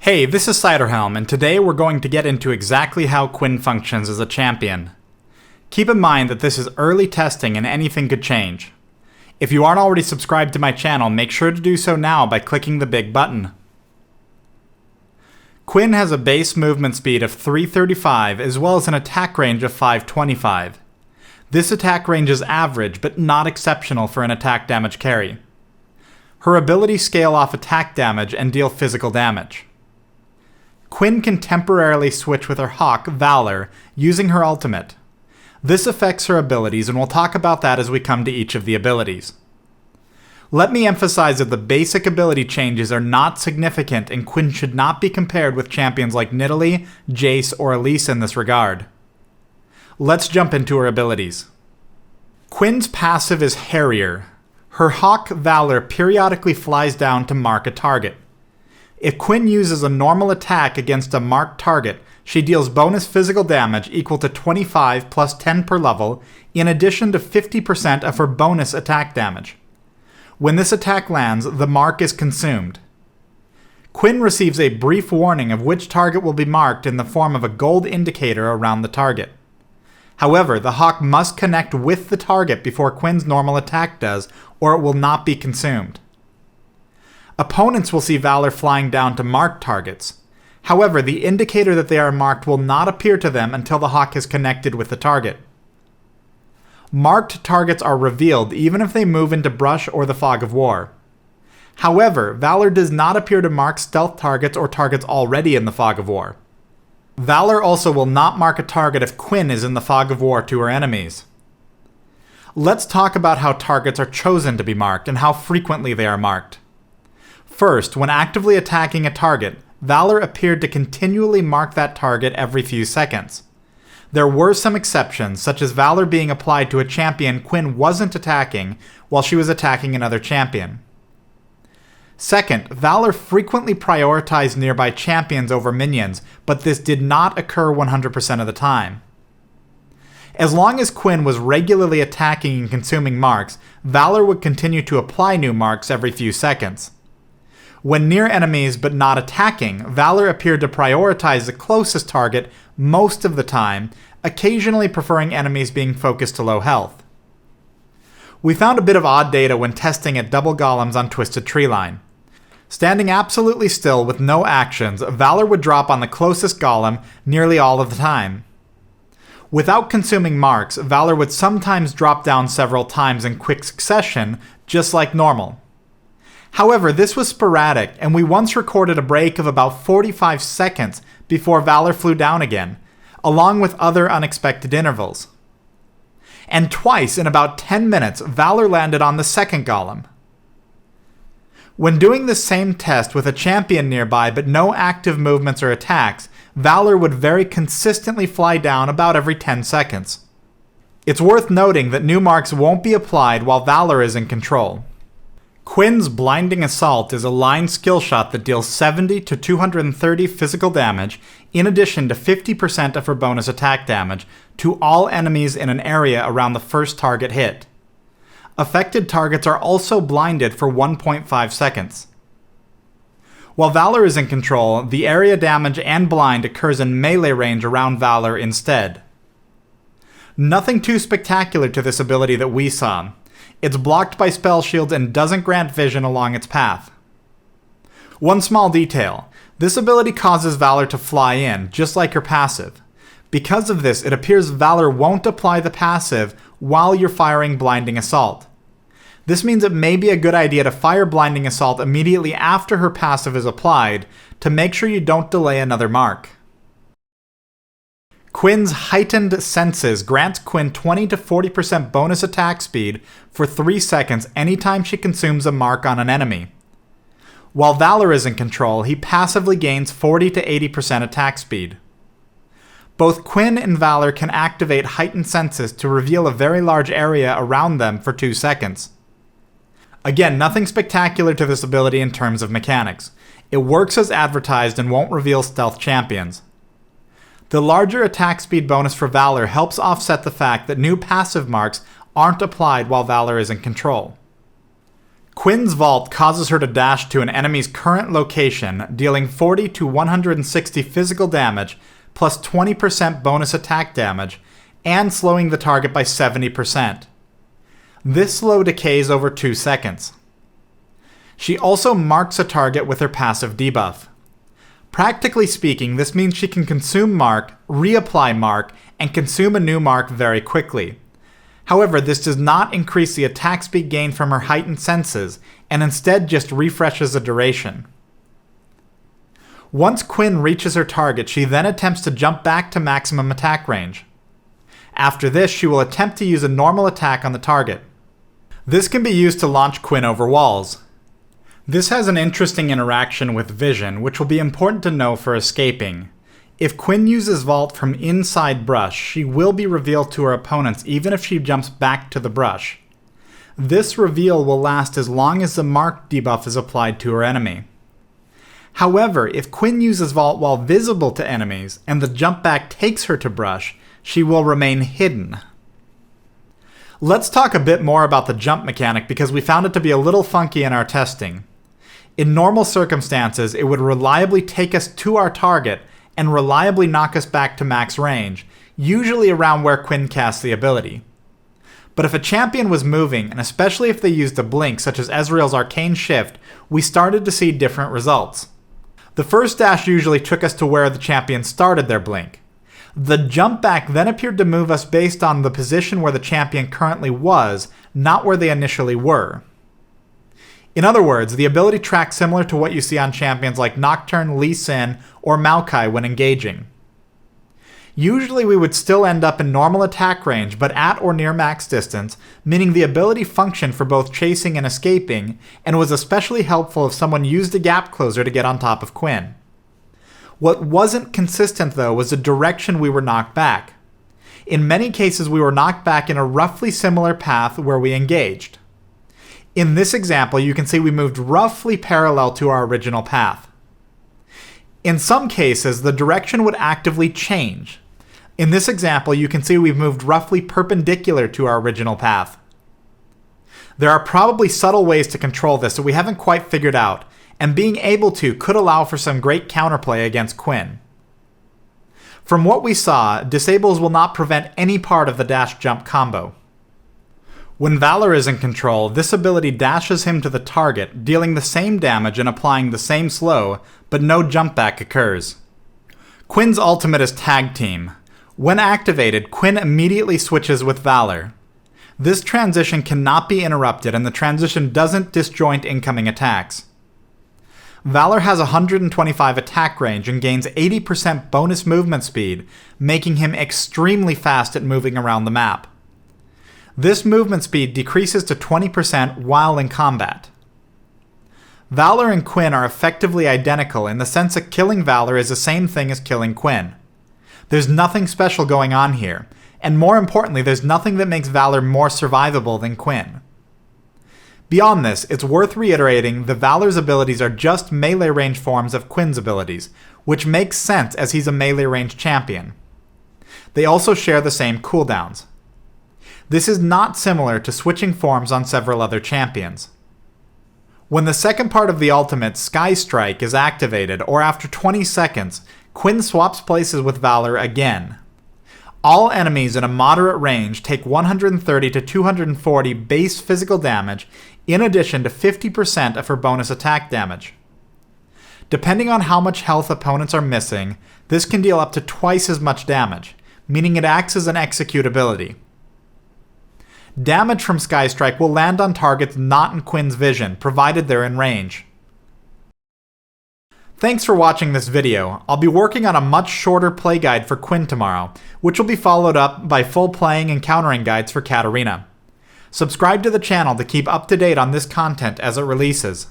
Hey, this is Ciderhelm, and today we're going to get into exactly how Quinn functions as a champion. Keep in mind that this is early testing and anything could change. If you aren't already subscribed to my channel, make sure to do so now by clicking the big button. Quinn has a base movement speed of 335 as well as an attack range of 525. This attack range is average but not exceptional for an attack damage carry. Her abilities scale off attack damage and deal physical damage. Quinn can temporarily switch with her Hawk, Valor, using her ultimate. This affects her abilities, and we'll talk about that as we come to each of the abilities. Let me emphasize that the basic ability changes are not significant, and Quinn should not be compared with champions like Nidalee, Jace, or Elise in this regard. Let's jump into her abilities. Quinn's passive is Harrier. Her Hawk, Valor, periodically flies down to mark a target. If Quinn uses a normal attack against a marked target, she deals bonus physical damage equal to 25 plus 10 per level, in addition to 50% of her bonus attack damage. When this attack lands, the mark is consumed. Quinn receives a brief warning of which target will be marked in the form of a gold indicator around the target. However, the Hawk must connect with the target before Quinn's normal attack does, or it will not be consumed. Opponents will see Valor flying down to marked targets. However, the indicator that they are marked will not appear to them until the Hawk is connected with the target. Marked targets are revealed even if they move into brush or the fog of war. However, Valor does not appear to mark stealth targets or targets already in the fog of war. Valor also will not mark a target if Quinn is in the fog of war to her enemies. Let's talk about how targets are chosen to be marked and how frequently they are marked. First, when actively attacking a target, Valor appeared to continually mark that target every few seconds. There were some exceptions, such as Valor being applied to a champion Quinn wasn't attacking while she was attacking another champion. Second, Valor frequently prioritized nearby champions over minions, but this did not occur 100% of the time. As long as Quinn was regularly attacking and consuming marks, Valor would continue to apply new marks every few seconds. When near enemies but not attacking, Valor appeared to prioritize the closest target most of the time, occasionally preferring enemies being focused to low health. We found a bit of odd data when testing at double golems on Twisted Treeline. Standing absolutely still with no actions, Valor would drop on the closest golem nearly all of the time. Without consuming marks, Valor would sometimes drop down several times in quick succession, just like normal. However, this was sporadic, and we once recorded a break of about 45 seconds before Valor flew down again, along with other unexpected intervals. And twice in about 10 minutes, Valor landed on the second golem. When doing the same test with a champion nearby but no active movements or attacks, Valor would very consistently fly down about every 10 seconds. It's worth noting that new marks won't be applied while Valor is in control. Quinn's Blinding Assault is a line skill shot that deals 70 to 230 physical damage, in addition to 50% of her bonus attack damage, to all enemies in an area around the first target hit. Affected targets are also blinded for 1.5 seconds. While Valor is in control, the area damage and blind occurs in melee range around Valor instead. Nothing too spectacular to this ability that we saw. It's blocked by spell shields and doesn't grant vision along its path. One small detail. This ability causes Valor to fly in, just like her passive. Because of this, it appears Valor won't apply the passive while you're firing Blinding Assault. This means it may be a good idea to fire Blinding Assault immediately after her passive is applied to make sure you don't delay another mark. Quinn's Heightened Senses grants Quinn 20 to 40% bonus attack speed for 3 seconds anytime she consumes a mark on an enemy. While Valor is in control, he passively gains 40 to 80% attack speed. Both Quinn and Valor can activate Heightened Senses to reveal a very large area around them for 2 seconds. Again, nothing spectacular to this ability in terms of mechanics. It works as advertised and won't reveal stealth champions. The larger attack speed bonus for Valor helps offset the fact that new passive marks aren't applied while Valor is in control. Quinn's vault causes her to dash to an enemy's current location, dealing 40 to 160 physical damage, plus 20% bonus attack damage, and slowing the target by 70%. This slow decays over 2 seconds. She also marks a target with her passive debuff. Practically speaking, this means she can consume mark, reapply mark, and consume a new mark very quickly. However, this does not increase the attack speed gained from her Heightened Senses, and instead just refreshes the duration. Once Quinn reaches her target, she then attempts to jump back to maximum attack range. After this, she will attempt to use a normal attack on the target. This can be used to launch Quinn over walls. This has an interesting interaction with vision, which will be important to know for escaping. If Quinn uses Vault from inside brush, she will be revealed to her opponents even if she jumps back to the brush. This reveal will last as long as the mark debuff is applied to her enemy. However, if Quinn uses Vault while visible to enemies, and the jump back takes her to brush, she will remain hidden. Let's talk a bit more about the jump mechanic because we found it to be a little funky in our testing. In normal circumstances, it would reliably take us to our target and reliably knock us back to max range, usually around where Quinn casts the ability. But if a champion was moving, and especially if they used a blink such as Ezreal's Arcane Shift, we started to see different results. The first dash usually took us to where the champion started their blink. The jump back then appeared to move us based on the position where the champion currently was, not where they initially were. In other words, the ability tracks similar to what you see on champions like Nocturne, Lee Sin, or Maokai when engaging. Usually we would still end up in normal attack range, but at or near max distance, meaning the ability functioned for both chasing and escaping, and was especially helpful if someone used a gap closer to get on top of Quinn. What wasn't consistent though was the direction we were knocked back. In many cases we were knocked back in a roughly similar path where we engaged. In this example, you can see we moved roughly parallel to our original path. In some cases, the direction would actively change. In this example, you can see we've moved roughly perpendicular to our original path. There are probably subtle ways to control this that we haven't quite figured out, and being able to could allow for some great counterplay against Quinn. From what we saw, disables will not prevent any part of the dash jump combo. When Valor is in control, this ability dashes him to the target, dealing the same damage and applying the same slow, but no jump back occurs. Quinn's ultimate is Tag Team. When activated, Quinn immediately switches with Valor. This transition cannot be interrupted, and the transition doesn't disjoint incoming attacks. Valor has 125 attack range and gains 80% bonus movement speed, making him extremely fast at moving around the map. This movement speed decreases to 20% while in combat. Valor and Quinn are effectively identical in the sense that killing Valor is the same thing as killing Quinn. There's nothing special going on here, and more importantly, there's nothing that makes Valor more survivable than Quinn. Beyond this, it's worth reiterating that Valor's abilities are just melee range forms of Quinn's abilities, which makes sense as he's a melee range champion. They also share the same cooldowns. This is not similar to switching forms on several other champions. When the second part of the ultimate, Sky Strike, is activated, or after 20 seconds, Quinn swaps places with Valor again. All enemies in a moderate range take 130 to 240 base physical damage, in addition to 50% of her bonus attack damage. Depending on how much health opponents are missing, this can deal up to twice as much damage, meaning it acts as an execute ability. Damage from Sky Strike will land on targets not in Quinn's vision, provided they're in range. Thanks for watching this video. I'll be working on a much shorter play guide for Quinn tomorrow, which will be followed up by full playing and countering guides for Katarina. Subscribe to the channel to keep up to date on this content as it releases.